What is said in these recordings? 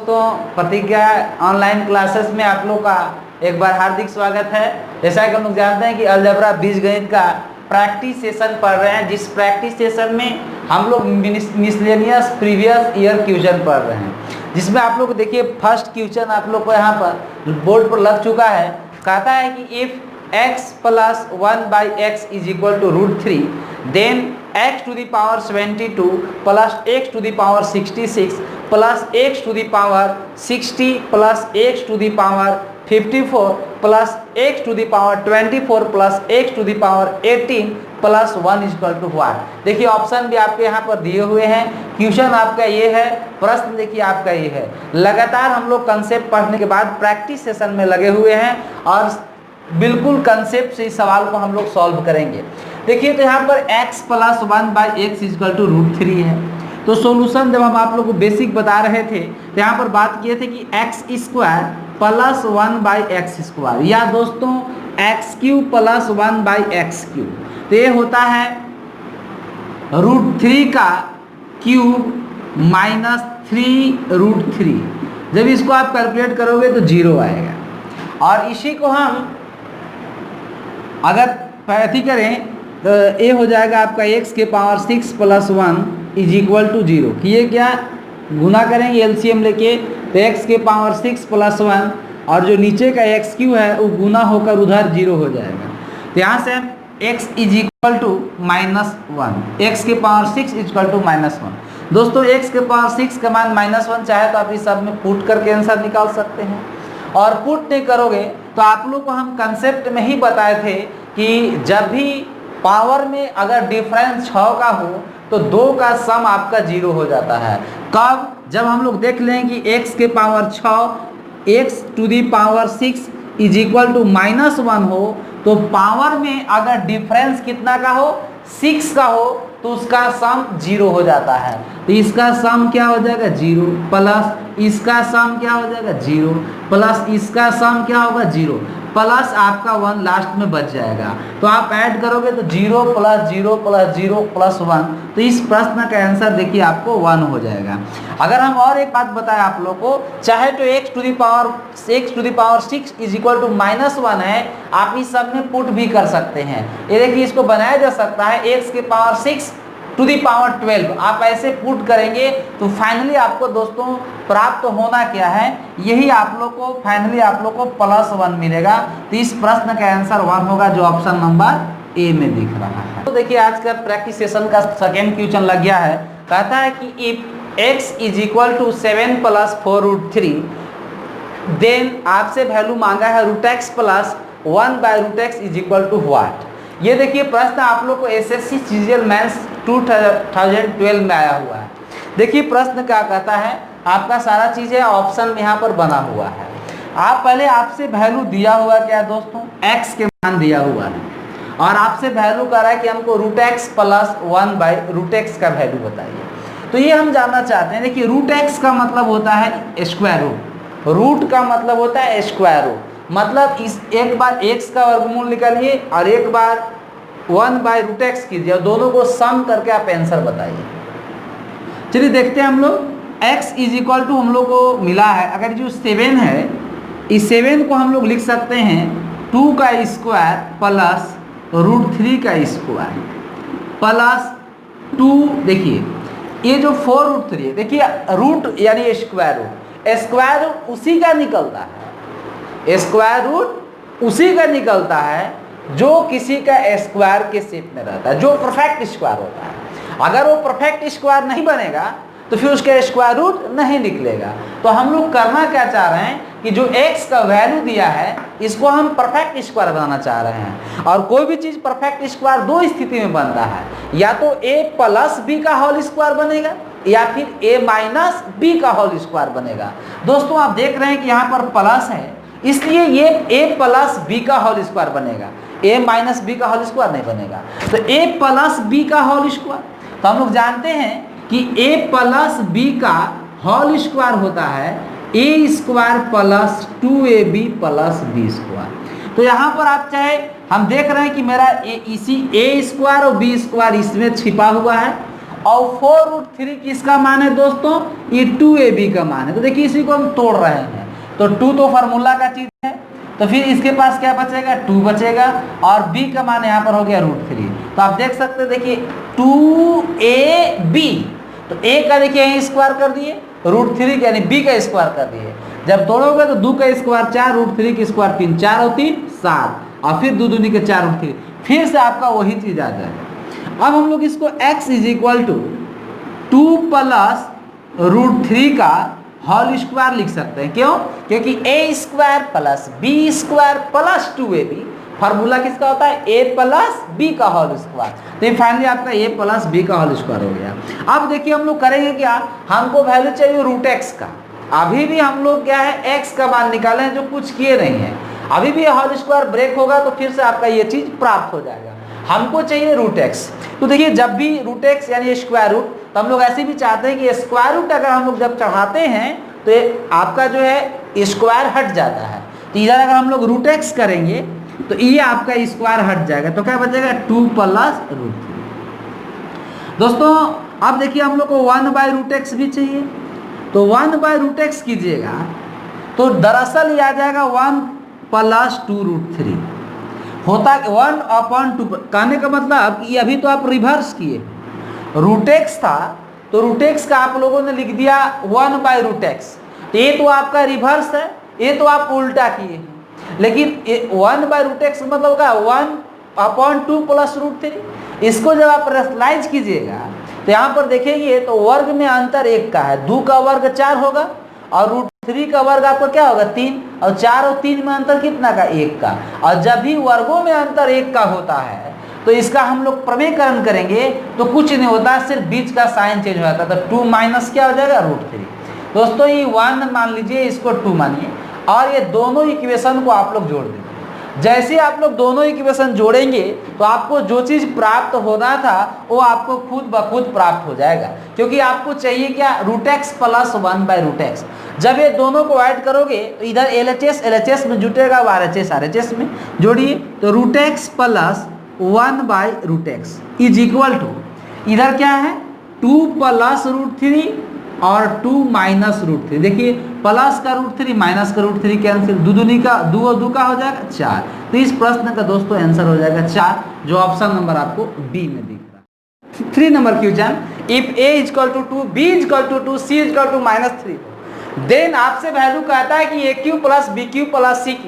दोस्तों, प्रतिज्ञा online classes में आप लोग का एक बार हार्दिक स्वागत है। जैसा कि हम लोग जानते हैं कि अलजेब्रा बीजगणित का प्रैक्टिस सेशन पढ़ रहे हैं, जिस प्रैक्टिस सेशन में हम लोग मिसलेनियस प्रीवियस ईयर क्वेश्चन पढ़ रहे हैं, जिसमें आप लोग देखिए फर्स्ट क्वेश्चन आप लोग को यहाँ पर बोर्ड पर लग चुका है। कहता है कि if x plus 1/x is equal to √3 then x to the power 72 plus x to the power 66 plus x to the power 60 plus x to the power 54 plus x to the power 24 plus x to the power 18 plus 1 is equal to what. देखिए option भी आपके यहाँ पर दिए हुए हैं, question आपका ये है, प्रश्न देखिए आपका ये है। लगातार हम लोग कंसेप्ट पढ़ने के बाद प्रैक्टिस सेशन में लगे हुए हैं और बिल्कुल कंसेप्ट से इस सवाल को हम लोग सॉल्व करेंगे। देखिए तो यहाँ पर x plus 1/x is equal to √3 है। तो सॉल्यूशन जब हम आप लोग को बेसिक बता रहे थे तो यहाँ पर बात किए थे कि x² प्लस 1/x², या दोस्तों x³ प्लस 1/x³। तो ये होता है √3 का क्यूब माइनस 3√3। जब इसको आप कैलकुलेट करोगे तो 0 आएगा। और इसी को हम अगर पैथी करें तो ये हो जाएगा आपका x के power 6 plus 1 is equal to 0। कि ये क्या गुना करेंगे एलसीएम लेके, तो x के पावर 6 प्लस 1 और जो नीचे का x³ है वो गुना होकर उधर 0 हो जाएगा। तो यहाँ से हम x is equal to -1, x के पावर 6 इज इक्वल टू -1। दोस्तों x के पावर 6 का मान -1 चाहे तो आप इस सब में पुट करके आंसर निकाल सकते हैं, और पुट नहीं करोगे तो आप लोग को हम कंसेप्ट में ही बताए थे कि जब भी पावर में अगर डिफरेंस 6 का हो तो 2 का सम आपका 0 हो जाता है। कब? जब हम लोग देख लें कि x के power 6 x to the power 6 is equal to -1 हो, तो पावर में अगर डिफरेंस कितना का हो, 6 का हो, तो उसका सम 0 हो जाता है। तो इसका सम क्या हो जाएगा 0, प्लस इसका सम क्या हो जाएगा 0, प्लस इसका सम क्या होगा 0, प्लस आपका 1 लास्ट में बच जाएगा। तो आप ऐड करोगे तो 0 प्लस 0 प्लस 0 प्लस 1, तो इस प्रश्न का आंसर देखिए आपको 1 हो जाएगा। अगर हम और एक बात बताएं आप लोग को, चाहे तो x to the power 6 is equal to -1 है, आप इस सब में पुट भी कर सकते हैं। ये देखिए इसको बनाया जा सकता है x के पावर 6 टू दी पावर 12। आप ऐसे पुट करेंगे तो फाइनली आपको दोस्तों प्राप्त होना क्या है, यही आप लोग को फाइनली आप लोग को +1 मिलेगा। तो इस प्रश्न का आंसर 1 होगा, जो ऑप्शन नंबर ए में दिख रहा है। तो देखिए आज का प्रैक्टिस सेशन का सेकेंड क्वेश्चन लग गया है। कहता है कि if x is equal to 7 प्लस 4√3 देन आपसे वैल्यू मांगा है √x plus 1/√x is equal to what. ये देखिए प्रश्न आप लोग को एसएससी सीजीएल मेंस 2012 में आया हुआ है। देखिए प्रश्न क्या कहता है, आपका सारा चीज़ें ऑप्शन में यहाँ पर बना हुआ है। आप पहले आपसे वैल्यू दिया हुआ क्या है दोस्तों, x के मान दिया हुआ है, और आपसे वैल्यू कर रहा है कि हमको √x प्लस 1/√x का वैल्यू बताइए। तो ये हम जानना चाहते हैं। देखिए √x का मतलब होता है स्क्वायर रूट, रूट का मतलब होता है स्क्वायर रूट, मतलब इस एक बार x का वर्गमूल निकालिए और एक बार 1/√x कीजिए और दोनों को सम करके आप आंसर बताइए। चलिए देखते हैं हम लोग। x इज इक्वल टू हम लोग को मिला है, अगर जो 7 है, इस 7 को हम लोग लिख सकते हैं 2 का स्क्वायर प्लस √3 का स्क्वायर प्लस 2। देखिए ये जो 4√3 है, देखिए रूट यानी स्क्वायर रूट उसी का निकलता है, स्क्वायर रूट उसी का निकलता है जो किसी का स्क्वायर के शेप में रहता है, जो परफेक्ट स्क्वायर होता है। अगर वो परफेक्ट स्क्वायर नहीं बनेगा तो फिर उसका स्क्वायर रूट नहीं निकलेगा। तो हम लोग करना क्या चाह रहे हैं कि जो x का वैल्यू दिया है इसको हम परफेक्ट स्क्वायर बनाना चाह रहे हैं। और कोई भी चीज़ परफेक्ट स्क्वायर दो स्थिति में बनता है, या तो a प्लस b का होल स्क्वायर बनेगा या फिर a माइनस b का होल स्क्वायर बनेगा। दोस्तों आप देख रहे हैं कि यहाँ पर प्लस है, इसलिए ये a प्लस b का होल स्क्वायर बनेगा, a माइनस b का होल स्क्वायर नहीं बनेगा। तो a प्लस b का होल स्क्वायर, तो हम लोग जानते हैं कि a प्लस b का होल स्क्वायर होता है a square plus 2ab plus b square. तो यहाँ पर आप चाहे, हम देख रहे हैं कि मेरा इसी a स्क्वायर और b स्क्वायर इसमें छिपा हुआ है, और 4√3 किसका मान है दोस्तों? ये 2ab का मान है। तो देखिए इसी को हम तोड़ रहे हैं, तो 2 तो फार्मूला का चीज है, तो फिर इसके पास क्या बचेगा? 2 बचेगा, और b का मान यहाँ पर हो गया √3। तो आप देख सकते हैं, देखिए 2ab, तो a का देखिए यहीं स्क्वायर कर दिए, √3 यानी b का स्क्वायर कर दिए। जब तोड़ोगे तो 2 का स्क्वायर 4, √3 का स्क्वायर 3, 4 और 3 7, और फिर 2 दूनी के 4 √3, फिर से आपका वही चीज आ जाएगा। अब हम लोग इसको x = 2 प्लस √3 का होल स्क्वायर लिख सकते हैं। क्यों? क्योंकि a² plus b² plus 2ab formula किसका होता है? a प्लस b का होल स्क्वायर। तो ये फाइनली आपका a प्लस b का होल स्क्वायर हो गया। अब देखिए हम लोग करेंगे क्या, हमको वैल्यू चाहिए √x का। अभी भी हम लोग क्या है, x का मान निकाले हैं, जो कुछ किए नहीं है। अभी भी होल स्क्वायर ब्रेक होगा तो फिर से आपका ये चीज प्राप्त हो जाएगा। हमको चाहिए √x। तो देखिए जब भी √x यानी स्क्वायर रूट, तो हम लोग ऐसे भी चाहते हैं कि स्क्वायर रूट अगर हम लोग जब चढ़ाते हैं तो ये आपका जो है स्क्वायर हट जाता है। तो इधर अगर हम लोग √x करेंगे तो ये आपका स्क्वायर हट जाएगा, तो क्या बचेगा? 2 प्लस √3। दोस्तों अब देखिए हम लोग को 1/√x भी चाहिए, तो 1/√x कीजिएगा तो दरअसल ये आ जाएगा 1 प्लस 2√3 होता 1/2। कहने का मतलब कि अभी तो आप रिवर्स किए, √x था तो √x का आप लोगों ने लिख दिया 1/√x, तो ये तो आपका रिवर्स है, ये तो आप उल्टा किए हैं। लेकिन 1/√x मतलब क्या? 1/2 प्लस √3। इसको जब आप रेशनलाइज कीजिएगा तो यहाँ पर देखेंगे तो वर्ग में अंतर 1 का है, 2 का वर्ग 4 होगा, और √3 का वर्ग आपका क्या होगा? 3, और 4 और 3 में अंतर कितना का? 1 का। और जब भी वर्गों में अंतर 1 का होता है तो इसका हम लोग प्रमेयकरण करेंगे तो कुछ नहीं होता, सिर्फ बीच का साइन चेंज हो जाता है। तो 2 माइनस क्या हो जाएगा? √3। दोस्तों ये 1 मान लीजिए, इसको 2 मानिए, और ये दोनों इक्वेशन को आप लोग जोड़ दीजिए। जैसे आप लोग दोनों इक्वेशन जोड़ेंगे तो आपको जो चीज प्राप्त होना था वो आपको खुद ब खुद प्राप्त हो जाएगा, क्योंकि आपको चाहिए क्या? √x plus 1/√x। जब ये दोनों को ऐड करोगे तो इधर LHS में जुटेगा, RHS में जोड़िए, तो √x प्लस 1/√x = इधर क्या है? 2 प्लस √3 और 2 माइनस √3। देखिए प्लस का √3 माइनस का √3 कैंसिल, 2 दूनी का 2 और 2 का हो जाएगा 4। तो इस प्रश्न का दोस्तों आंसर हो जाएगा 4, जो ऑप्शन नंबर आपको बी में दिख रहा है। 3 number question, if a = 2, b = 2, c = -3, then आपसे वैल्यू कहता है कि aq plus bq plus cq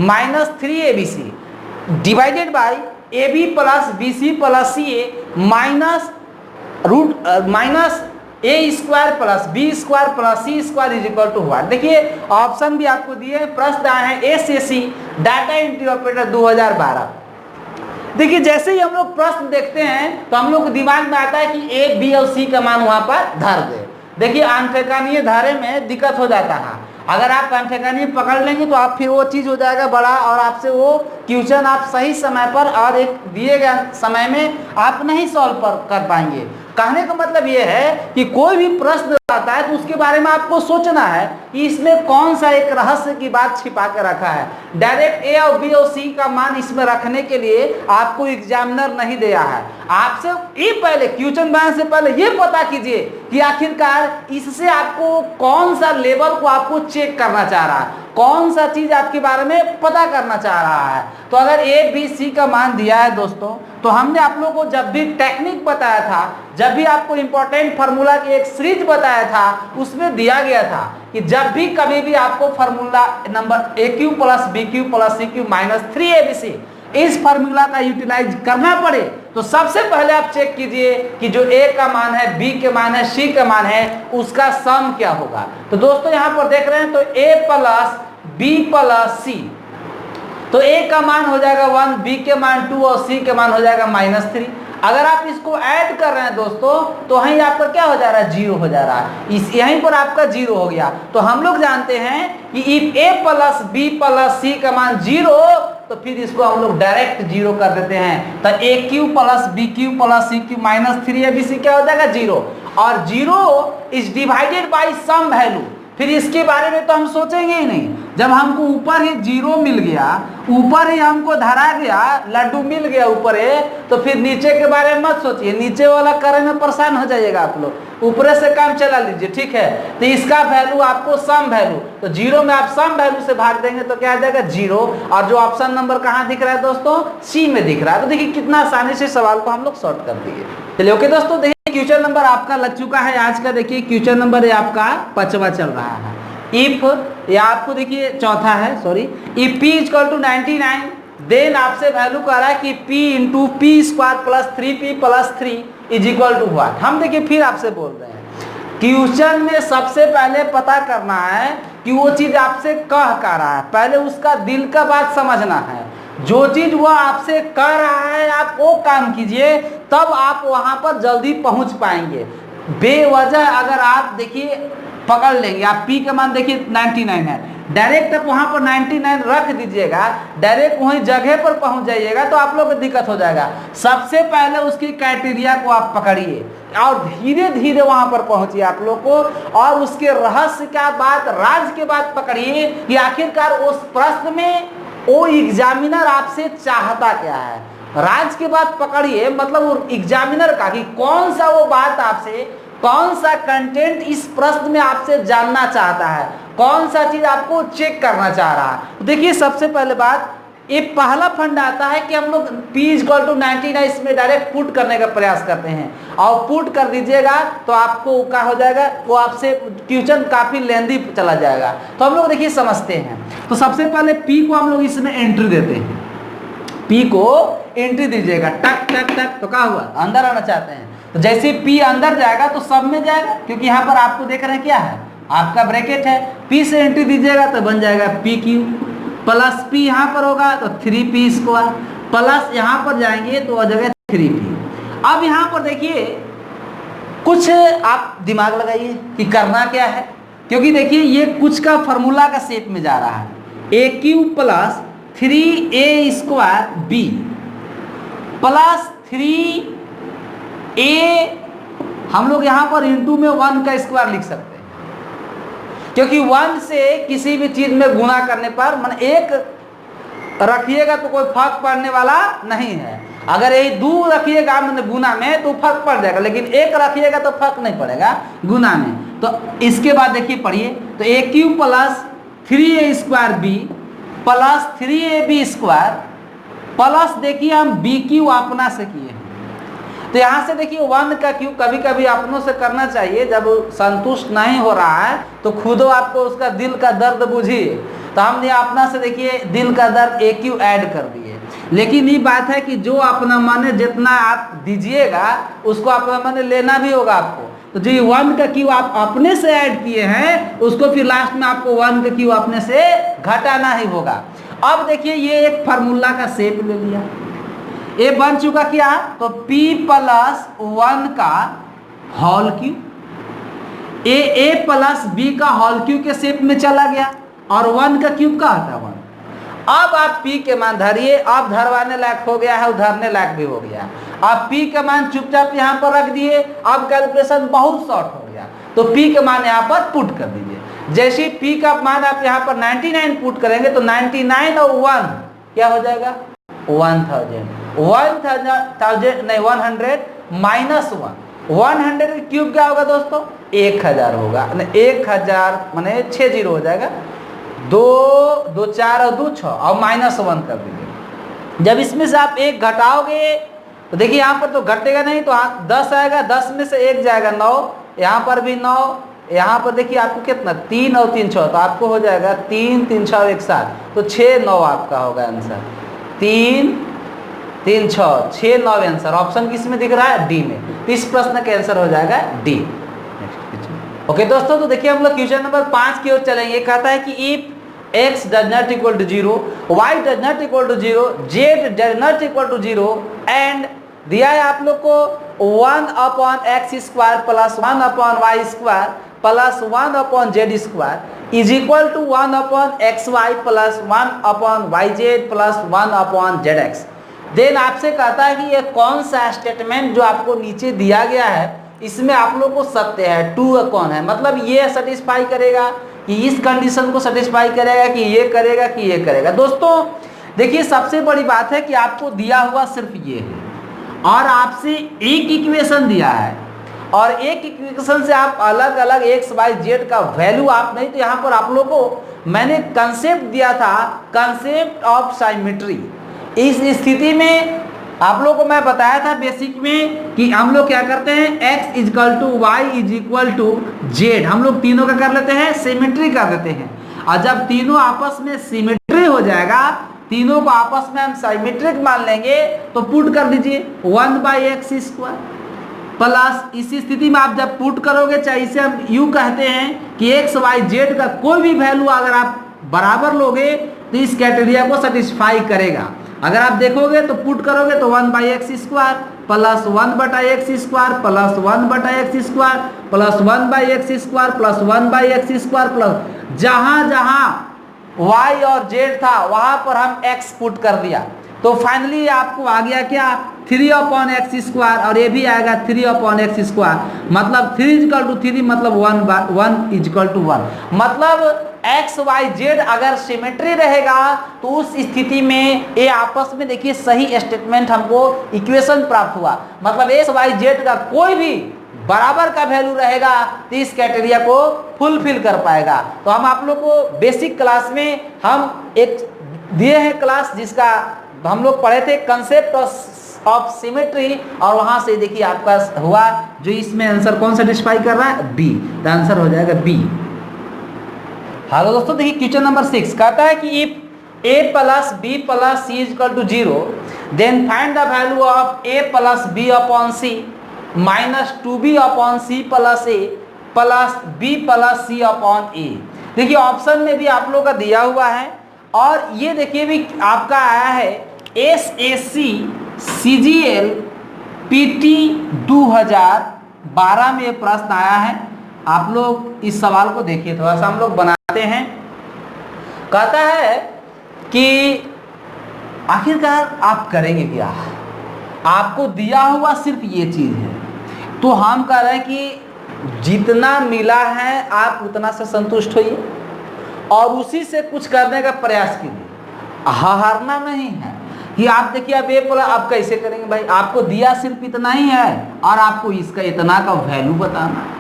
minus 3abc divided by ab plus bc plus ca minus a² plus b² plus c² = 1। देखिए ऑप्शन भी आपको दिए, प्रश्न आए हैं SSC डाटा एंट्री ऑपरेटर 2012। देखिए जैसे ही हम लोग प्रश्न देखते हैं तो हम लोग को दिमाग में आता है कि a, b और c का मान वहां पर धर दे। देखिए अनठेकानीय धारे में दिक्कत हो जाता है, अगर आप अनठेकानीय पकड़ लेंगे तो आप फिर वो चीज हो जाएगा बड़ा, और आपसे वो क्वेश्चन आप सही समय पर और एक दिए गए समय में आप नहीं सॉल्व कर पाएंगे। कहने का मतलब ये है कि कोई भी प्रश्न आता है तो उसके बारे में आपको सोचना है कि इसमें कौन सा एक रहस्य की बात छिपा के रखा है। डायरेक्ट ए और बी और सी का मान इसमें रखने के लिए आपको एग्जामिनर नहीं दिया है। आपसे ये पहले क्वेश्चन बनाने से पहले ये पता कीजिए कि आखिरकार इससे आपको कौन सा लेवल को आपको चेक करना चाह रहा है, कौन सा चीज आपके बारे में पता करना चाह रहा है। तो अगर ए बी सी का मान दिया है दोस्तों, तो हमने आप लोगों को जब भी टेक्निक बताया था, जब भी आपको इंपॉर्टेंट फार्मूला की एक सीरीज बताया था, उसमें दिया गया था कि जब भी कभी भी आपको formula number AQ plus BQ plus CQ minus 3ABC इस फार्मूला का यूटिलाइज करना पड़े तो सबसे पहले आप चेक कीजिए कि जो A का मान है, B के मान है, C का मान है, उसका सम क्या होगा। तो दोस्तों यहां पर देख रहे हैं तो A plus B plus C, तो A का मान हो जाएगा 1, B के मान 2 और C के मान हो जाएगा -3। अगर आप इसको ऐड कर रहे हैं दोस्तों तो वहीं आपका क्या हो जा रहा है? 0 हो जा रहा है। इस यहीं पर आपका 0 हो गया। तो हम लोग जानते हैं कि if A plus B plus C का मान 0 तो फिर इसको हम लोग डायरेक्ट 0 कर देते हैं। तो AQ plus BQ plus CQ minus 3ABC क्या हो जाएगा? 0। और 0 is divided by some value, फिर इसके बारे में तो हम सोचेंगे ही नहीं। जब हमको ऊपर ही 0 मिल गया, ऊपर ही हमको धरा गया, लड्डू मिल गया ऊपर है, तो फिर नीचे के बारे में मत सोचिए, नीचे वाला करे में परेशान हो जाइएगा आप लोग, ऊपर से काम चला लीजिए, ठीक है। तो इसका वैल्यू आपको सम वैल्यू, तो 0 में आप सम वैल्यू से भाग देंगे तो क्या आ जाएगा 0, और जो ऑप्शन नंबर कहाँ दिख रहा है दोस्तों, सी में दिख रहा है। तो देखिए कितना आसानी से सवाल को हम लोग सॉल्व कर दिए। चलिए ओके दोस्तों, देखिए क्वेश्चन नंबर आपका लग चुका है आज का। देखिए क्वेश्चन नंबर है आपका 5वां चल रहा है। इफ, या आपको देखिए चौथा है, सॉरी, इफ p = 99, देन आपसे वैल्यू कह रहा है कि p × p² + 3p + 3 = व्हाट। हम देखिए फिर आपसे बोल रहे हैं, क्वेश्चन में सबसे पहले पता करना है कि वो चीज आपसे कह क्या रहा है, पहले उसका दिल का बात समझना है। जो चीज वो आपसे कह रहा है आप वो काम कीजिए, तब आप वहां पर जल्दी पहुंच पाएंगे। बेवजह अगर आप देखिए पकड़ लेंगे, आप p का मान देखिए 99 है, डायरेक्ट आप वहां पर 99 रख दीजिएगा, डायरेक्ट वहीं जगह पर पहुंच जाइएगा, तो आप लोग को दिक्कत हो जाएगा। सबसे पहले उसकी क्राइटेरिया को आप पकड़िए और धीरे धीरे वहां पर पहुंचिए आप लोग को, और उसके रहस्य का बात, राज के बात पकड़िए कि आखिरकार उस प्रश्न में वो एग्जामिनर आपसे चाहता क्या है। राज के बात पकड़िए, मतलब वो एग्जामिनर का कि कौन सा वो बात आपसे, कौन सा कंटेंट इस प्रश्न में आपसे जानना चाहता है, कौन सा चीज आपको चेक करना चाह रहा है। देखिए सबसे पहले बात, ये पहला फंड आता है कि हम लोग p = 99 इसमें डायरेक्ट पुट करने का प्रयास करते हैं, और पुट कर दीजिएगा तो आपको क्या हो जाएगा, वो आपसे क्वेश्चन काफी लेंदी चला जाएगा। तो हम लोग देखिए समझते हैं। तो सबसे पहले p को हम लोग इसमें एंट्री देते हैं, p को एंट्री दीजिएगा, टक टक टक, तो क्या हुआ, अंदर आना चाहते हैं, तो जैसे p अंदर जाएगा तो सब में जाएगा, क्योंकि यहाँ पर आपको देख रहे हैं क्या है, आपका ब्रैकेट है, p से एंट्री दीजिएगा तो बन जाएगा pq, प्लस p यहाँ पर होगा तो 3p², प्लस यहाँ पर जाएंगे तो आ जाएगा 3p। अब यहाँ पर देखिए कुछ आप दिमाग लगाइए कि करना क्या है, क्योंकि देखिए ये कुछ का फॉर्मूला का शेप में जा रहा है, aq + 3a² b + 3a, हम लोग यहाँ पर इंटू में 1 का स्क्वायर लिख सकते हैं, क्योंकि 1 से किसी भी चीज में गुणा करने पर, मन एक रखिएगा तो कोई फर्क पड़ने वाला नहीं है। अगर यही 2 रखिएगा मैंने गुना में तो फर्क पड़ जाएगा, लेकिन 1 रखिएगा तो फर्क नहीं पड़ेगा गुना में। तो इसके बाद देखिए पढ़िए, तो aq + 3a² b + 3ab² plus देखिए हम bq अपना से किए हैं, तो यहाँ से देखिए 1 का क्यूब कभी कभी अपनों से करना चाहिए, जब संतुष्ट नहीं हो रहा है तो खुद आपको उसका दिल का दर्द बुझिए। तो हमने अपना से देखिए दिल का दर्द aq ऐड कर दिए, लेकिन ये बात है कि जो अपना माने जितना आप दीजिएगा उसको अपना माने लेना भी होगा आपको। तो जो 1 का क्यूब आप अपने से ऐड किए हैं उसको फिर लास्ट में आपको 1 का क्यूब अपने से घटाना ही होगा। अब देखिए ये एक फार्मूला का शेप ले लिया, ये बन चुका क्या, तो p + 1 का होल क्यूब, a + b का होल क्यूब के शेप में चला गया, और 1 का क्यूब का आता है 1। अब आप p के मान धरिए, अब धरवाने लायक हो गया है, उधरने लायक भी हो गया। अब p का मान चुपचाप यहाँ पर रख दिए, अब कैलकुलेशन बहुत शॉर्ट हो गया, तो p के मान यहाँ पर पुट कर दीजिए। जैसे p का मान आप यहाँ पर 99 पुट करेंगे तो 99 और 1 क्या हो जाएगा, 1000 नहीं 100 माइनस 1, 100 क्यूब क्या होगा दोस्तों, 1000 होगा, 1000 माने 60 हो जाएगा, 2 2 4 और 2 6 और -1 कर दीजिए। जब इसमें से आप 1 घटाओगे तो देखिए यहाँ पर तो घटेगा नहीं, तो 10 आएगा, 10 में से 1 जाएगा 9, यहाँ पर भी 9, यहाँ पर देखिए आपको कितना 3 और 3 6, तो आपको हो जाएगा 3 3 6 1 7, तो 6 9 आपका होगा आंसर, 3 3 6 6 9 आंसर। ऑप्शन किस में दिख रहा है, डी में। तो इस प्रश्न का आंसर हो जाएगा डी। ओके दोस्तों, तो देखिए हम लोग क्वेश्चन नंबर 5 की ओर चलेंगे। कहता है कि if x does not equal to 0, y does not equal to 0, z does not equal to 0, and दिया है आप लोग को 1/x² + 1/y² + 1/z² is equal to 1/xy + 1/yz + 1/zx। Then आपसे कहता है कि ये कौन सा स्टेटमेंट जो आपको नीचे दिया गया है इसमें आप लोग को सत्य है, ट्रू कौन है, मतलब ये सेटिस्फाई करेगा कि इस कंडीशन को सेटिस्फाई करेगा कि ये करेगा कि ये करेगा। दोस्तों देखिए सबसे बड़ी बात है कि आपको दिया हुआ सिर्फ ये है और आपसे एक इक्वेशन दिया है और एक इक्वेशन से आप अलग अलग एक्स वाई जेड का वैल्यू आप नहीं, तो यहाँ पर आप लोगों को मैंने कंसेप्ट दिया था, कंसेप्ट ऑफ साइमेट्री। इस स्थिति में आप लोगों को मैं बताया था बेसिक में कि हम लोग क्या करते हैं, x is equal to y is equal to z, हम लोग तीनों का कर लेते हैं सिमेट्री कर देते हैं। और जब तीनों आपस में सिमेट्री हो जाएगा, तीनों को आपस में हम साइमेट्रिक मान लेंगे, तो पुट कर दीजिए 1/x² प्लस, इसी स्थिति में आप जब पुट करोगे, चाहे इसे हम यूं कहते हैं कि एक्स वाई जेड का कोई भी वैल्यू अगर आप बराबर लोगे तो इस क्राइटेरिया को सेटिस्फाई करेगा। अगर आप देखोगे तो पुट करोगे तो 1/x² plus 1/x² plus 1/x² plus 1/x² plus 1/x² plus जहां जहां y और z था वहां पर हम x पुट कर दिया, तो फाइनली आपको आ गया क्या 3/x², और ये भी आएगा 3/x², मतलब 3 मतलब 1 मतलब एक्स वाई जेड अगर सिमेट्री रहेगा तो उस स्थिति में ये आपस में देखिए सही स्टेटमेंट हमको इक्वेशन प्राप्त हुआ, मतलब एक्स वाई जेड का कोई भी बराबर का वैल्यू रहेगा तो इस क्राइटेरिया को फुलफिल कर पाएगा। तो हम आप लोग को बेसिक क्लास में हम एक दिए हैं क्लास जिसका हम लोग पढ़े थे कंसेप्ट ऑफ सिमेट्री, और वहां से देखिए आपका हुआ जो इसमें आंसर कौन सेटिस्फाई कर रहा है, बी, तो आंसर हो जाएगा बी। हेलो दोस्तों देखिए क्वेश्चन नंबर 6 कहता है कि if a plus b plus c is equal to 0 then find the value of a plus b upon c minus 2b upon c plus a plus b plus c upon a। देखिए option में भी आप लोग का दिया हुआ है और ये देखिए भी आपका आया है SAC CGL PT 2012 में ये प्रश्न आया है। आप लोग इस सवाल को देखिए, थोड़ा सा हम लोग बनाते हैं। कहता है कि आखिरकार आप करेंगे क्या, आपको दिया हुआ सिर्फ ये चीज है, तो हम कह रहे हैं कि जितना मिला है आप उतना से संतुष्ट होइए और उसी से कुछ करने का प्रयास कीजिए, हारना नहीं है कि आप देखिए अब ए प्लस आप कैसे करेंगे भाई, आपको दिया सिर्फ इतना ही है और आपको इसका इतना का वैल्यू बताना है।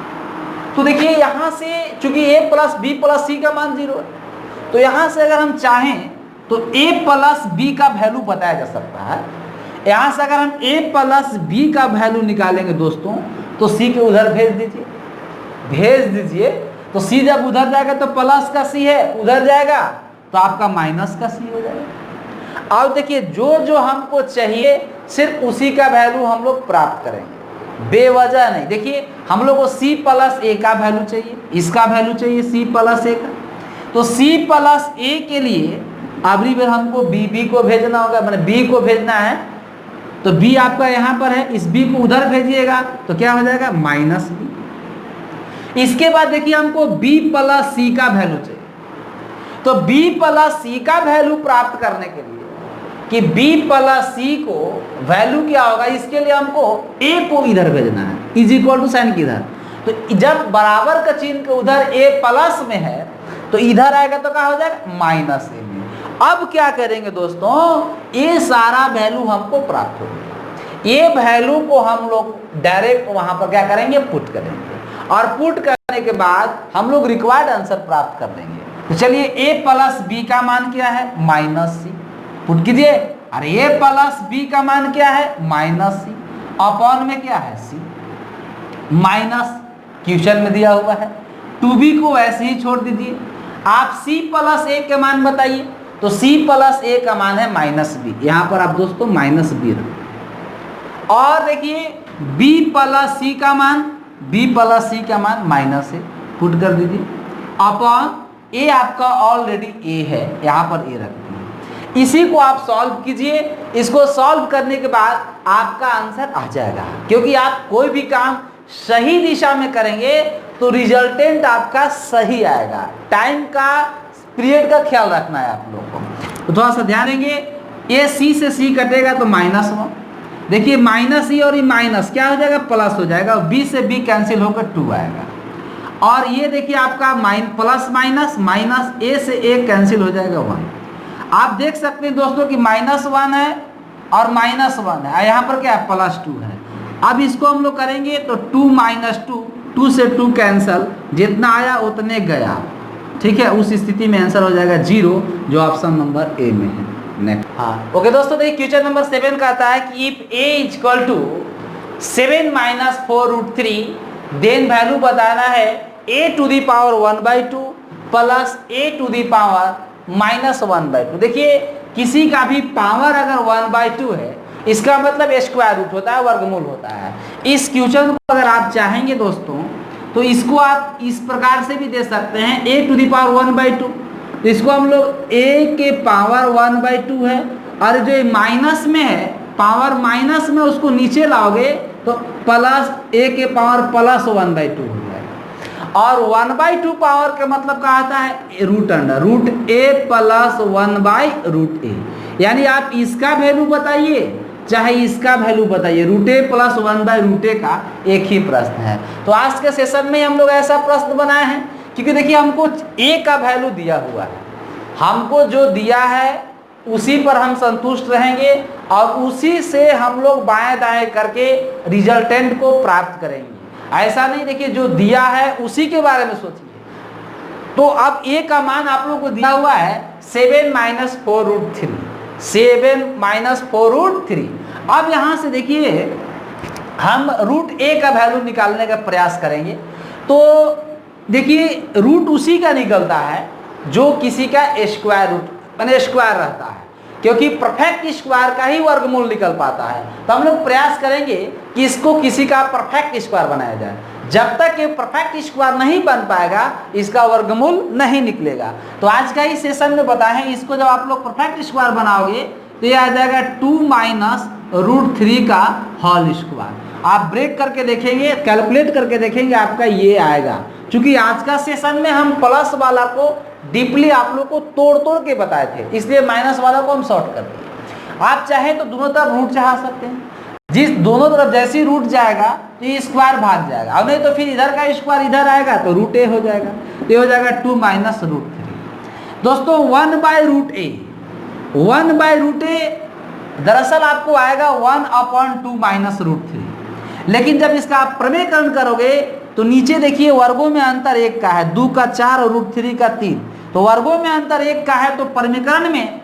तो देखिए यहाँ से चूंकि a प्लस बी प्लस सी का मान 0 है, तो यहाँ से अगर हम चाहें तो a प्लस बी का वैल्यू बताया जा सकता है। यहाँ से अगर हम a प्लस बी का वैल्यू निकालेंगे दोस्तों, तो c के उधर भेज दीजिए, तो c जब उधर जाएगा तो प्लस का c है उधर जाएगा तो आपका माइनस का c हो जाएगा। अब देखिए जो जो हमको चाहिए सिर्फ उसी का वैल्यू हम लोग प्राप्त करेंगे, बेवजह नहीं। देखिए हम लोग को c प्लस a का वैल्यू चाहिए, इसका वैल्यू चाहिए c प्लस a का, तो c प्लस a के लिए अगली बार हमको b को भेजना होगा, मैंने b को भेजना है, तो b आपका यहाँ पर है, इस b को उधर भेजिएगा तो क्या हो जाएगा माइनस b। इसके बाद देखिए हमको b प्लस c का वैल्यू चाहिए, तो b प्लस c का वैल्यू प्राप्त करने के लिए कि b प्लस c को वैल्यू क्या होगा, इसके लिए हमको a को इधर भेजना है, इज इक्वल टू साइन की इधर, तो जब बराबर का चिन्ह के उधर a प्लस में है तो इधर आएगा तो क्या हो जाएगा माइनस a में। अब क्या करेंगे दोस्तों, ये सारा वैल्यू हमको प्राप्त होगा, ये वैल्यू को हम लोग डायरेक्ट वहां पर क्या करेंगे पुट करेंगे, और पुट करने के बाद हम लोग रिक्वायर्ड आंसर प्राप्त कर देंगे। तो चलिए a प्लस बी का मान क्या है माइनस सी, पुट कीजिए, अरे a प्लस बी का मान क्या है माइनस सी, अपॉन में क्या है सी, माइनस क्वेश्चन में दिया हुआ है, 2b को ऐसे ही छोड़ दीजिए। आप c प्लस a के मान बताइए, तो c प्लस a का मान है माइनस बी, यहाँ पर आप दोस्तों माइनस बी रखें, और देखिए b प्लस c का मान, b प्लस c का मान माइनस है, पुट कर दीजिए, अपॉन a आपका ऑलरेडी a है, यहाँ पर a रख दीजिए। इसी को आप सॉल्व कीजिए, इसको सॉल्व करने के बाद आपका आंसर आ जाएगा, क्योंकि आप कोई भी काम सही दिशा में करेंगे तो रिजल्टेंट आपका सही आएगा। टाइम का पीरियड का ख्याल रखना है आप लोग को, तो थोड़ा सा ध्यान देंगे। ये c से c कटेगा तो -1, देखिए माइनस e और ये माइनस क्या हो जाएगा प्लस हो जाएगा, b से b कैंसिल होकर 2 आएगा। और ये देखिए आपका प्लस माइनस, माइनस ए से ए कैंसिल हो जाएगा 1। आप देख सकते हैं दोस्तों कि -1 है और -1 है, यहाँ पर क्या है +2 है। अब इसको हम लोग करेंगे तो 2 - 2, 2 से 2 कैंसल, जितना आया उतने गया, ठीक है। उस स्थिति में आंसर हो जाएगा 0, जो ऑप्शन नंबर ए में है। नेक्स्ट, हाँ ओके दोस्तों, देखिए क्वेश्चन नंबर 7 कहता है कि इफ a = 7 - 4√3 देन वैल्यू बताना है a⁻1/2 प्लस a⁻−1/2। देखिए किसी का भी पावर अगर 1/2 है, इसका मतलब स्क्वायर रूट होता है, वर्गमूल होता है। इस क्वेश्चन को अगर आप चाहेंगे दोस्तों तो इसको आप इस प्रकार से भी दे सकते हैं a⁻1/2, इसको हम लोग a के पावर 1/2 है, और जो माइनस में है पावर माइनस में उसको नीचे लाओगे तो प्लस a के पावर +1/2 हो जाएगा। और 1/2 पावर का मतलब क्या आता है √a + 1/√a, यानी आप इसका वैल्यू बताइए चाहे इसका वैल्यू बताइए, √a + 1/√a का एक ही प्रश्न है। तो आज के सेशन में हम लोग ऐसा प्रश्न बनाए हैं क्योंकि देखिए हमको a का वैल्यू दिया हुआ है, हमको जो दिया है उसी पर हम संतुष्ट रहेंगे और उसी से हम लोग बाएं दाएं करके रिजल्टेंट को प्राप्त करेंगे। ऐसा नहीं देखिए जो दिया है उसी के बारे में सोचिए। तो अब a का मान आप लोग को दिया हुआ है 7 - 4√3, 7 - 4√3। अब यहाँ से देखिए हम √a का वैल्यू निकालने का प्रयास करेंगे। तो देखिए रूट उसी का निकलता है जो किसी का स्क्वायर रूट माने स्क्वायर रहता है, क्योंकि परफेक्ट स्क्वायर का ही वर्गमूल निकल पाता है। तो हम लोग प्रयास करेंगे कि इसको किसी का परफेक्ट स्क्वायर बनाया जाए। जब तक ये परफेक्ट स्क्वायर नहीं बन पाएगा इसका वर्गमूल नहीं निकलेगा। तो आज का ही सेशन में बताएं, इसको जब आप लोग परफेक्ट स्क्वायर बनाओगे तो ये आ जाएगा 2 - √3 का होल स्क्वायर। आप ब्रेक करके देखेंगे, कैलकुलेट करके देखेंगे, आपका ये आएगा। क्योंकि आज का सेशन में हम प्लस वाला को डीपली आप लोग को तोड़ के बताए थे, इसलिए माइनस वाला को हम शॉर्ट कर दिए। आप चाहे तो दोनों तरफ रूट चढ़ा सकते हैं, जिस दोनों तरफ जैसे ही रूट जाएगा तो ये स्क्वायर भाग जाएगा, और नहीं तो फिर इधर का स्क्वायर इधर आएगा तो √a हो जाएगा। तो ये हो जाएगा 2 - √3। दोस्तों 1/√a, 1/√a दरअसल आपको आएगा 1/2 - √3। लेकिन जब इसका आप प्रमेयकरण करोगे तो नीचे देखिए वर्गों में अंतर 1 का है, 2 का 4 और √3 का 3, तो वर्गों में अंतर 1 का है। तो प्रमेयकरण में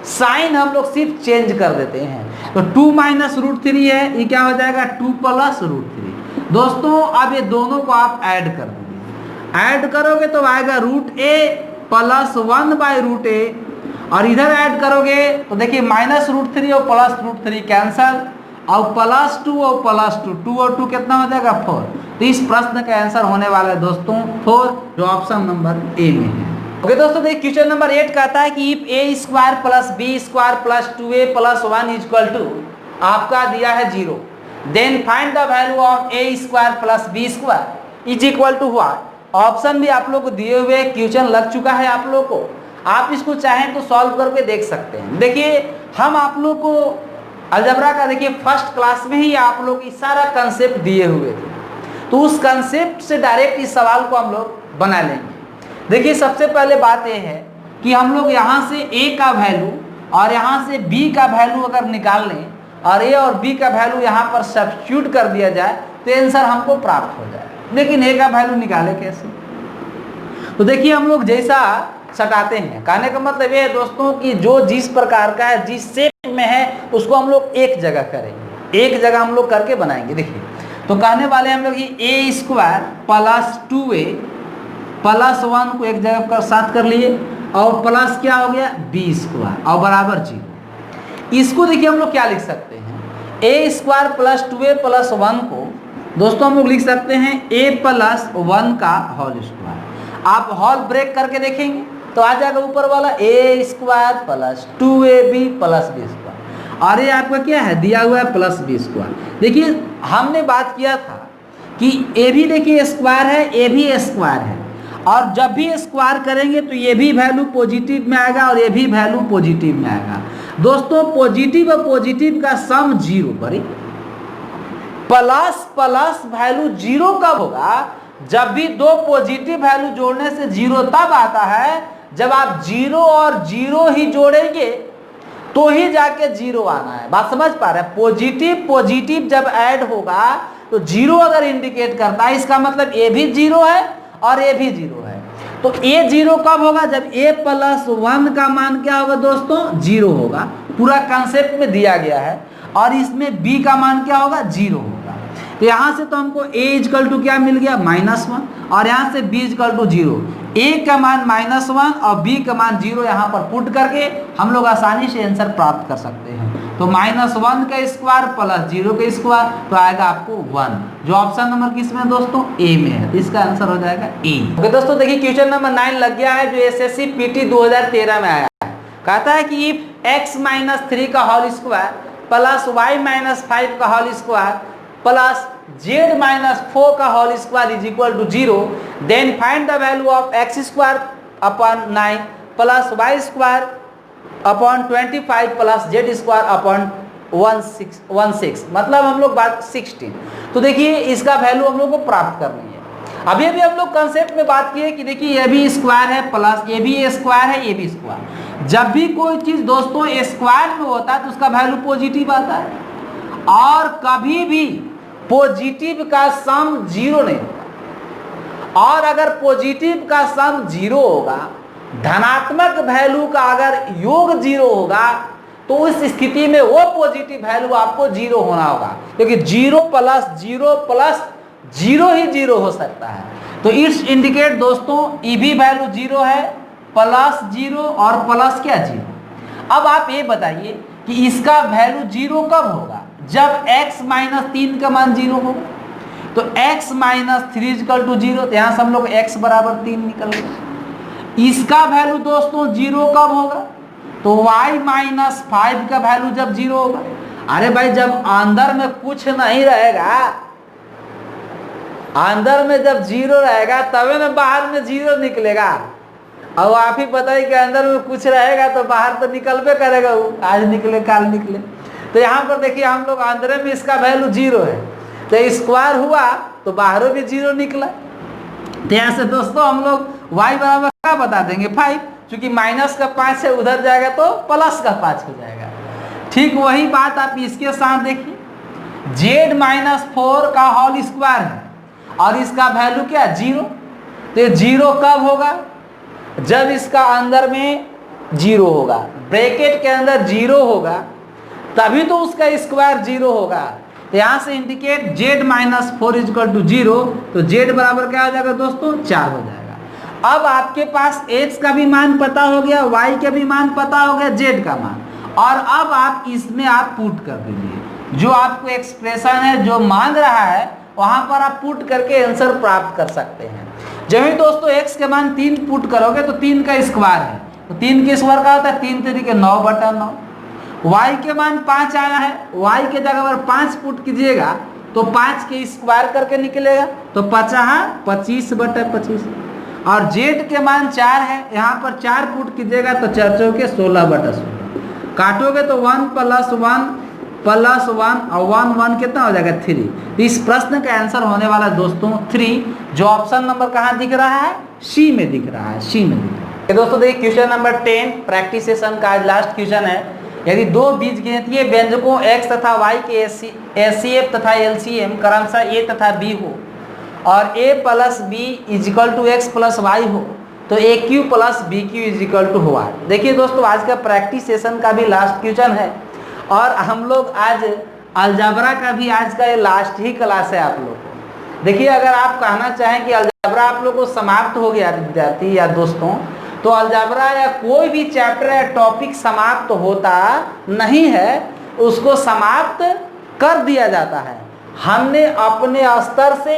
साइन हम लोग सिर्फ चेंज कर देते हैं। तो 2 - √3 है, ये क्या हो जाएगा 2 + √3। दोस्तों अब ये दोनों को आप ऐड कर दीजिए, ऐड करोगे तो आएगा √a + 1/√a, और इधर ऐड करोगे तो देखिए -√3 और +√3 कैंसल, और +2 और +2, 2 और 2 कितना हो जाएगा 4। तो इस प्रश्न का आंसर होने वाला है दोस्तों 4, जो ऑप्शन नंबर ए में है। ओके दोस्तों, देखिए क्वेश्चन नंबर 8 कहता है कि इफ a² + b² + 2a + 1 आपका दिया है 0, then find the value of a² + b² what. Option भी आप लोग को दिए हुए, क्वेश्चन लग चुका है आप लोग को, आप इसको चाहें तो सॉल्व करके देख सकते हैं। देखिए हम आप लोग को अलजेब्रा का देखिए फर्स्ट क्लास में ही आप लोग इस सारा कंसेप्ट दिए हुए थे, तो उस कंसेप्ट से डायरेक्ट इस सवाल को हम लोग बना लेंगे। देखिए सबसे पहले बात यह है कि हम लोग यहाँ से a का वैल्यू और यहाँ से b का वैल्यू अगर निकाल लें और a और b का वैल्यू यहाँ पर सब्स्टिट्यूट कर दिया जाए तो आंसर हमको प्राप्त हो जाए। लेकिन a का वैल्यू निकाले कैसे? तो देखिए हम लोग जैसा सटाते हैं, कहने का मतलब ये है दोस्तों कि जो जिस प्रकार का है, जिस शेप में है, उसको हम लोग एक जगह करेंगे, एक जगह हम लोग करके बनाएंगे। देखिए तो कहने वाले हम लोग a² + 2a + 1 को एक जगह कर साथ कर लिए, और प्लस क्या हो गया b² और बराबर 0। इसको देखिए हम लोग क्या लिख सकते हैं, a² + 2a + 1 को दोस्तों हम लोग लिख सकते हैं a + 1 का होल स्क्वायर। आप होल ब्रेक करके देखेंगे तो आ जाएगा ऊपर वाला a² + 2ab + b², और ये आपका क्या है दिया हुआ है +b²। देखिए हमने बात किया था कि a भी देखिए स्क्वायर है, a भी स्क्वायर है, और जब भी स्क्वायर करेंगे तो ये भी वैल्यू पॉजिटिव में आएगा और ये भी वैल्यू पॉजिटिव में आएगा। दोस्तों पॉजिटिव और पॉजिटिव का सम 0 करें, प्लस प्लस वैल्यू 0 कब होगा जब भी दो पॉजिटिव वैल्यू जोड़ने से जीरो तब आता है जब आप जीरो और जीरो ही जोड़ेंगे तो ही जाके जीरो आना है। बात समझ पा रहे हैं? पॉजिटिव पॉजिटिव जब ऐड होगा तो जीरो अगर इंडिकेट करता है, इसका मतलब ए भी जीरो है और ए भी जीरो है। तो ए जीरो कब होगा? जब ए प्लस 1 का मान क्या होगा दोस्तों? जीरो होगा। पूरा कंसेप्ट में दिया गया है। और इसमें बी का मान क्या होगा? जीरो होगा। तो यहां से तो हमको a इजकल टू क्या मिल गया? -1। और यहां से b is equal to zero. a का मान -1 और b का मान जीरो यहाँ पर पुट करके हम लोग आसानी से आंसर प्राप्त कर सकते हैं। तो -1 का स्क्वायर प्लस 0 का स्क्वायर तो आएगा आपको 1, जो ऑप्शन नंबर किस में दोस्तों? ए में है। तो इसका आंसर हो जाएगा ए। ओके दोस्तों, देखिए क्वेश्चन नंबर 9 लग गया है, जो एसएससी पीटी 2013 में आया है। कहता है कि इफ x - 3 का होल स्क्वायर प्लस y - 5 का होल स्क्वायर प्लस z - 4 का whole square is equal to 0, then find the value of x square upon 9 plus y square upon 25 plus z square upon 16, मतलब हम लोग बात 16। तो देखिए इसका वैल्यू हम लोग को प्राप्त करनी है। अभी अभी हम लोग कंसेप्ट में बात किए कि देखिए ये भी स्क्वायर है प्लस ये भी स्क्वायर है, ये भी स्क्वायर। जब भी कोई चीज दोस्तों स्क्वायर में होता है तो उसका वैल्यू पॉजिटिव आता है, और कभी भी पॉजिटिव का सम जीरो नहीं होगा। और अगर पॉजिटिव का सम जीरो होगा, धनात्मक वैल्यू का अगर योग जीरो होगा, तो उस स्थिति में वो पॉजिटिव वैल्यू आपको जीरो होना होगा, क्योंकि जीरो प्लस जीरो ही जीरो हो सकता है। तो इट्स इंडिकेट दोस्तों ई भी वैल्यू जीरो है, प्लस जीरो और प्लस क्या जीरो। अब आप ये बताइए कि इसका वैल्यू जीरो कब होगा? जब x - 3 का मान जीरो होगा। तो x - 3 इक्वल टू 0, तो यहाँ से हम लोग x बराबर 3 निकल गया। इसका वैल्यू दोस्तों जीरो कब होगा? तो y - 5 का वैल्यू जब जीरो होगा। अरे भाई, जब अंदर में कुछ नहीं रहेगा, अंदर में जब जीरो रहेगा तभी ना बाहर में जीरो निकलेगा। अब आप ही बताइए कि अंदर में कुछ रहेगा तो बाहर तो निकलबे करेगा, वो आज निकले काल निकले। तो यहाँ पर देखिए हम लोग अंदर में इसका वैल्यू जीरो है, तो स्क्वायर हुआ तो बाहरों भी जीरो निकला। तो यहाँ से दोस्तों हम लोग y बराबर क्या बता देंगे? 5, क्योंकि माइनस का 5 है, उधर जाएगा तो प्लस का 5 हो जाएगा। ठीक वही बात आप इसके साथ देखिए, z - 4 का होल स्क्वायर है और इसका वैल्यू क्या? जीरो। तो ये जीरो कब होगा? जब इसका अंदर में जीरो होगा, ब्रैकेट के अंदर जीरो होगा, तभी तो उसका स्क्वायर जीरो होगा। तो यहाँ से इंडिकेट z - 4 इक्वल टू 0, तो z बराबर क्या हो जाएगा दोस्तों? 4 हो जाएगा। अब आपके पास x का भी मान पता हो गया, y का भी मान पता हो गया, z का मान, और अब आप इसमें आप पुट कर दीजिए जो आपको एक्सप्रेशन है जो मांग रहा है, वहां पर आप पुट करके आंसर प्राप्त कर सकते हैं। जब भी दोस्तों x के मान 3 पुट करोगे तो 3 का स्क्वायर है, तो 3 के स्क्वायर का होता है 3 तरीके 9/9। y के मान 5 आया है, y के जगह पर 5 पुट कीजिएगा तो 5 के स्क्वायर करके निकलेगा, तो 25/25। और z के मान 4 है, यहाँ पर 4 पुट कीजिएगा तो 4 चौके 16/16। काटोगे तो 1 + 1 + 1 और 1 कितना हो जाएगा? 3। इस प्रश्न का आंसर होने वाला दोस्तों 3, जो ऑप्शन नंबर कहाँ दिख रहा है? सी में दिख रहा है, सी में दिख रहा है। दोस्तों देखिए क्वेश्चन नंबर 10 प्रैक्टिस सेशन का आज लास्ट क्वेश्चन है। यदि दो बीजगणितीय व्यंजकों x तथा y के HCF तथा LCM क्रमशः a तथा b हो और a + b = x + y हो, तो AQ + BQ = y। देखिए दोस्तों आज का प्रैक्टिस सेशन का भी लास्ट क्वेश्चन है, और हम लोग आज अलजेब्रा का भी आज का ये लास्ट ही क्लास है आप लोग को। देखिए अगर आप कहना चाहें कि अलजेब्रा आप लोग को समाप्त हो गया विद्यार्थी या दोस्तों, तो अलजेब्रा या कोई भी चैप्टर या टॉपिक समाप्त होता नहीं है, उसको समाप्त कर दिया जाता है। हमने अपने स्तर से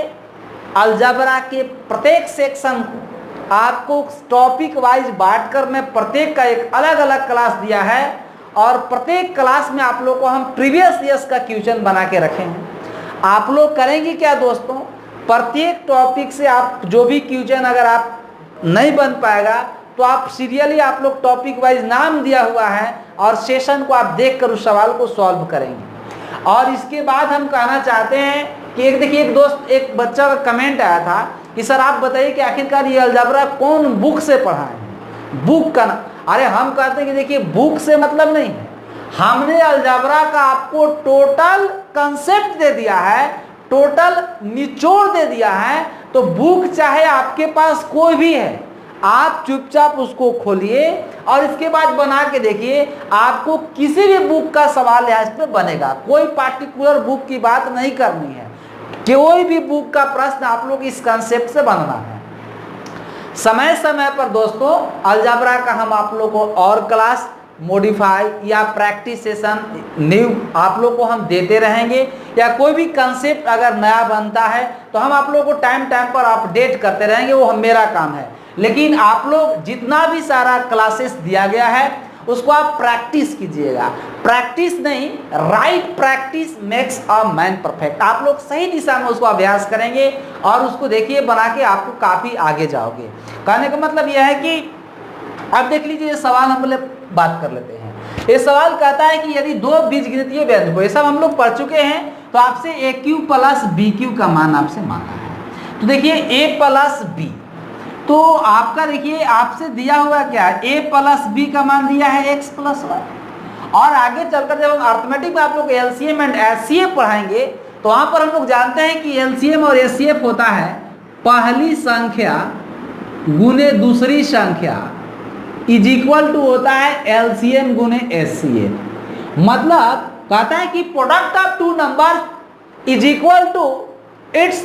अलजेब्रा के प्रत्येक सेक्शन को आपको टॉपिक वाइज बांटकर मैं प्रत्येक का एक अलग अलग क्लास दिया है, और प्रत्येक क्लास में आप लोग को हम प्रीवियस ईयर्स का क्वेश्चन बना के रखे हैं। आप लोग करेंगे क्या दोस्तों? प्रत्येक टॉपिक से आप जो भी क्वेश्चन अगर आप नहीं बन पाएगा तो आप सीरियली आप लोग टॉपिक वाइज नाम दिया हुआ है और सेशन को आप देखकर उस सवाल को सॉल्व करेंगे। और इसके बाद हम कहना चाहते हैं कि एक देखिए एक बच्चा का कमेंट आया था कि सर आप बताइए कि आखिरकार ये अलजेब्रा कौन बुक से पढ़ा है, बुक का ना। अरे हम कहते हैं कि देखिए बुक से मतलब नहीं है, हमने अलजेब्रा का आपको टोटल कंसेप्ट दे दिया है, टोटल निचोड़ दे दिया है। तो बुक चाहे आपके पास कोई भी है, आप चुपचाप उसको खोलिए और इसके बाद बना के देखिए, आपको किसी भी बुक का सवाल यहाँ इसमें बनेगा। कोई पार्टिकुलर बुक की बात नहीं करनी है, कोई भी बुक का प्रश्न आप लोग इस कंसेप्ट से बनना है। समय समय पर दोस्तों अलजेब्रा का हम आप लोग को और क्लास मॉडिफाई या प्रैक्टिस सेशन न्यू आप लोग को हम देते रहेंगे, या कोई भी कंसेप्ट अगर नया बनता है तो हम आप लोग को टाइम टाइम पर अपडेट करते रहेंगे, वो मेरा काम है। लेकिन आप लोग जितना भी सारा क्लासेस दिया गया है उसको आप प्रैक्टिस कीजिएगा, प्रैक्टिस नहीं, right practice makes a man perfect. आप लोग सही दिशा में उसको अभ्यास करेंगे और उसको देखिए बना के आपको काफ़ी आगे जाओगे। कहने का मतलब यह है कि अब देख लीजिए, ये सवाल हम पहले बात कर लेते हैं। ये सवाल कहता है कि यदि दो बीजगणितीय व्यंजकों, ये सब हम लोग पढ़ चुके हैं, तो आपसे ए क्यू प्लस बी क्यू का मान आपसे मांगा है। तो देखिए ए प्लस बी, तो आपका देखिए आपसे दिया हुआ क्या है, ए प्लस बी का मान दिया है एक्स प्लस वाई। और आगे चलकर जब हम अर्थमेटिक में आप लोग एलसीएम एंड एचसीएफ पढ़ाएंगे तो वहां पर हम लोग जानते हैं कि एलसीएम और एचसीएफ होता है पहली संख्या गुने दूसरी संख्या इज इक्वल टू होता है एलसीएम गुने एचसीएफ। मतलब कहता है कि product of two number is equal to its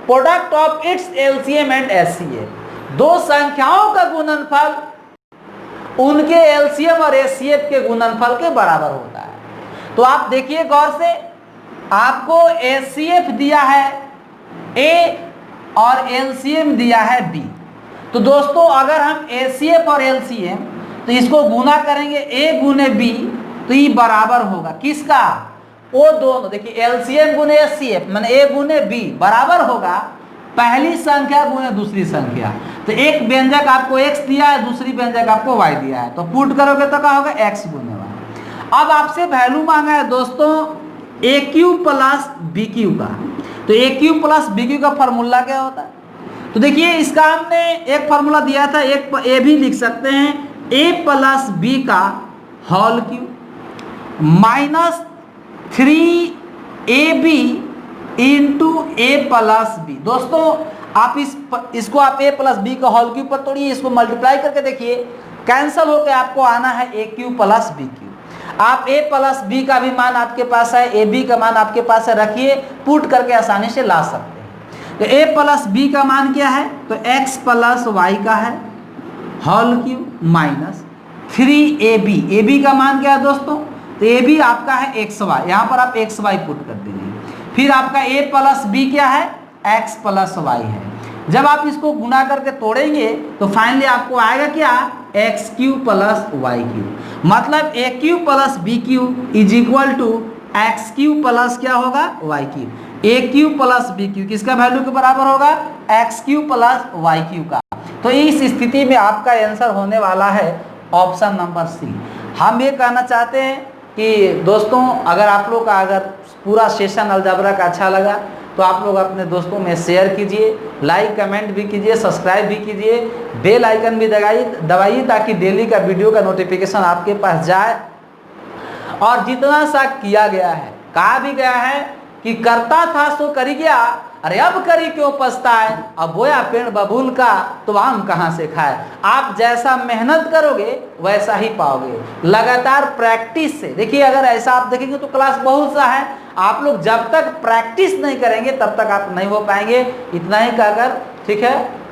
product of its LCM and HCF. दो संख्याओं का गुणनफल उनके एलसीएम और एचसीएफ के गुणनफल के बराबर होता है। तो आप देखिए गौर से, आपको एचसीएफ दिया है ए और एलसीएम दिया है बी। तो दोस्तों अगर हम एचसीएफ और एलसीएम तो इसको गुना करेंगे ए गुने बी, तो ये बराबर होगा किसका, वो दोनों। देखिए एलसीएम गुने एचसीएफ माने ए गुने बी बराबर होगा पहली संख्या गुने दूसरी संख्या। तो एक व्यंजक आपको x दिया है, दूसरी व्यंजक आपको y दिया है, तो पुट करोगे तो क्या होगा x गुने y। अब आपसे वैल्यू मांगा है दोस्तों ए क्यू प्लस बी क्यू का। तो ए क्यू प्लस बी क्यू का फॉर्मूला क्या होता है, तो देखिए इसका हमने एक फॉर्मूला दिया था, एक ए भी लिख सकते हैं, ए प्लस बी का whole cube minus 3ab into A plus B. दोस्तों आप इसको आप ए प्लस बी का होल क्यूब पर तोड़िए, इसको मल्टीप्लाई करके देखिए, कैंसल होकर आपको आना है ए क्यू प्लस बी क्यू। आप ए प्लस बी का भी मान आपके पास है, ए बी का मान आपके पास है, रखिए, पुट करके आसानी से ला सकते हैं। तो ए प्लस बी का मान क्या है, तो एक्स प्लस वाई का है whole cube minus 3ab। A b का मान क्या है दोस्तों, तो ए बी आपका है एक्स वाई, यहाँ पर आप एक्स वाई पुट कर दीजिए। फिर आपका a प्लस बी क्या है, x प्लस वाई है। जब आप इसको गुना करके तोड़ेंगे तो फाइनली आपको आएगा क्या, X cube plus Y cube. मतलब A cube plus B cube is equal to X cube plus क्या होगा, Y cube. A cube plus B cube किसका वैल्यू के बराबर होगा, X cube plus Y cube का। तो इस स्थिति में आपका आंसर होने वाला है ऑप्शन नंबर सी। हम ये कहना चाहते हैं कि दोस्तों अगर आप लोग का अगर पूरा सेशन अलजेब्रा का अच्छा लगा तो आप लोग अपने दोस्तों में शेयर कीजिए, लाइक कमेंट भी कीजिए, सब्सक्राइब भी कीजिए, बेल आइकन भी दबाइए ताकि डेली का वीडियो का नोटिफिकेशन आपके पास जाए। और जितना सा किया गया है, कहा भी गया है कि करता था सो करी गया, अरे अब करी क्यों पछताए, अब बोया पेड़ बबूल का तो आम कहाँ से खाए। आप जैसा मेहनत करोगे वैसा ही पाओगे, लगातार प्रैक्टिस से। देखिए अगर ऐसा आप देखेंगे तो क्लास बहुत सा है, आप लोग जब तक प्रैक्टिस नहीं करेंगे तब तक आप नहीं हो पाएंगे। इतना ही कहकर ठीक है।